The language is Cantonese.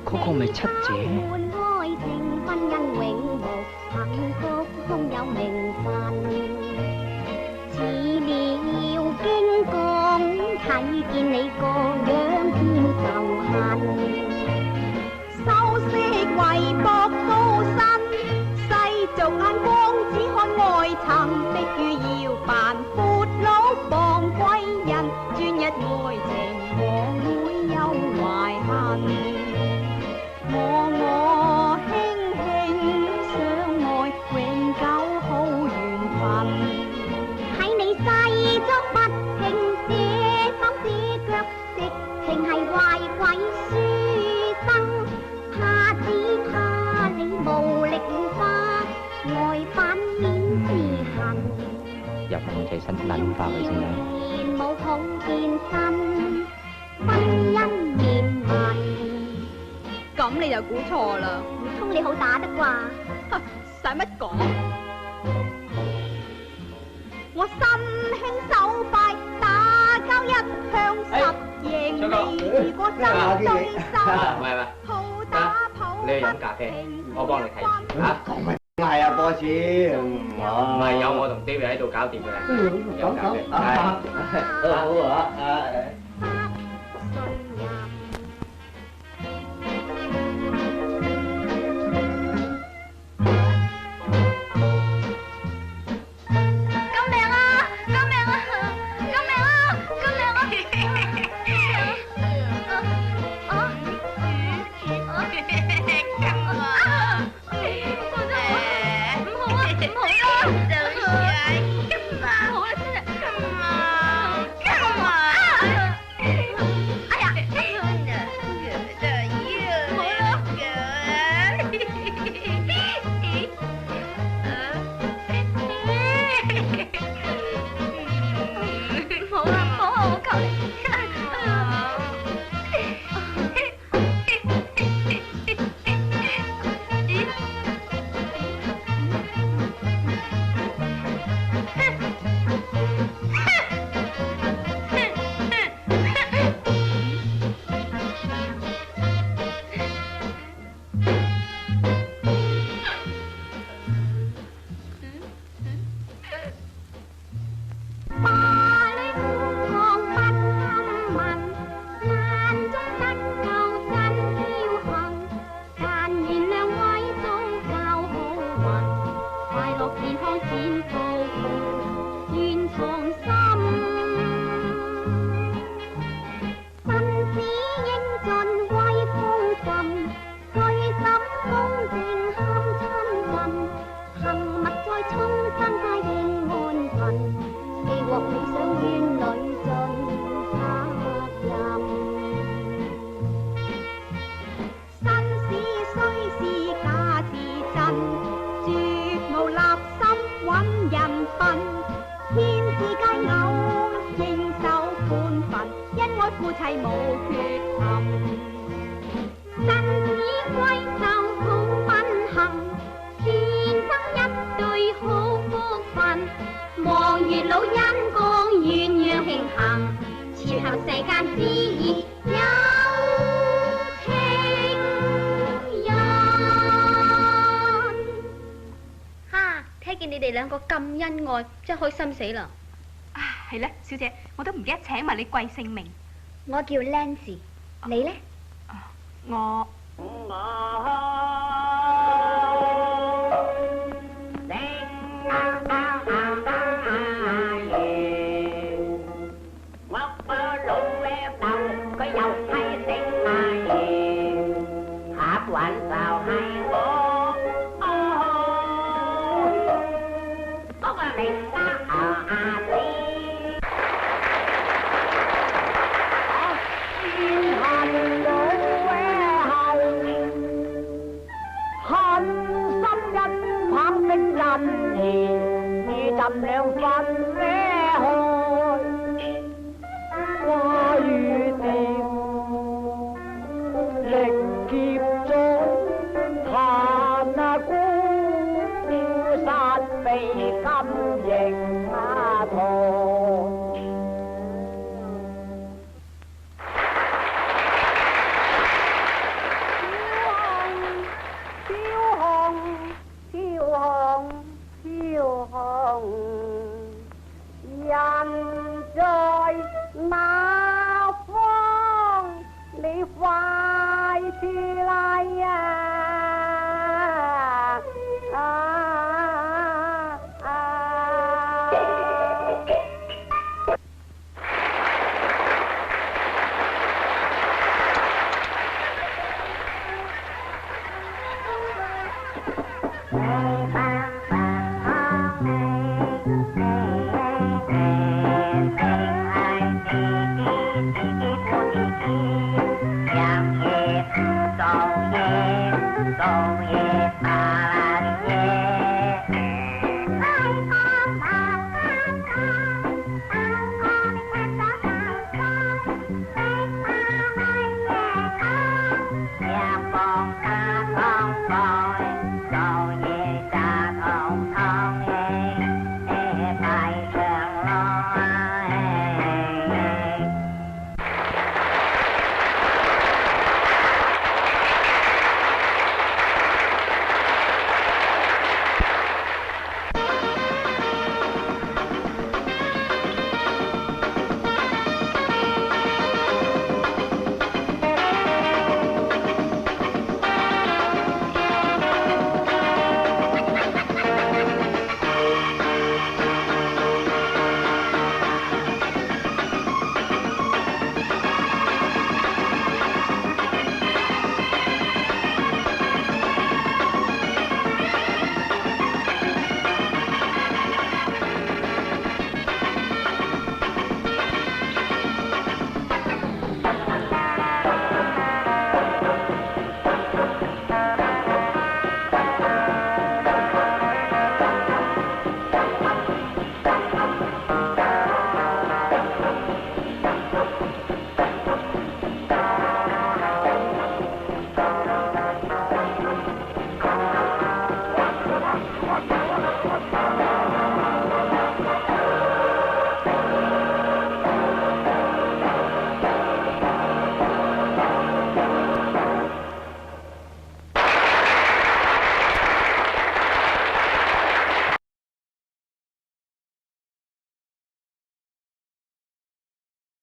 嗰個咪七姐。愛情婚姻永無幸福，空有名分。似了經過，睇見你個樣添仇恨。修飾為博高薪，世俗眼光只看外層，逼於要扮闊佬傍貴人，專一愛情我會有懷恨。我輕輕相愛，永久好緣分。睇你細足不停這手這腳，直情係壞鬼書生。怕只怕你無力化，愛反面自恨。入控制室諗化佢先啦。冇好見身，婚姻面問。咁你就估錯啦，唔通你好打得啩？使乜講？我身輕手快，打交一向十贏你。如果針對手，喂，好打抱不平。你去飲咖啡，我幫你睇住嚇。係啊，boss。唔係有我同 David 喺度搞掂嘅啦。飲咖啡。好啊。真係開心死啦！啊，係咧，小姐，我都唔記得請埋你貴姓名。我叫 Nancy，你咧？我。高也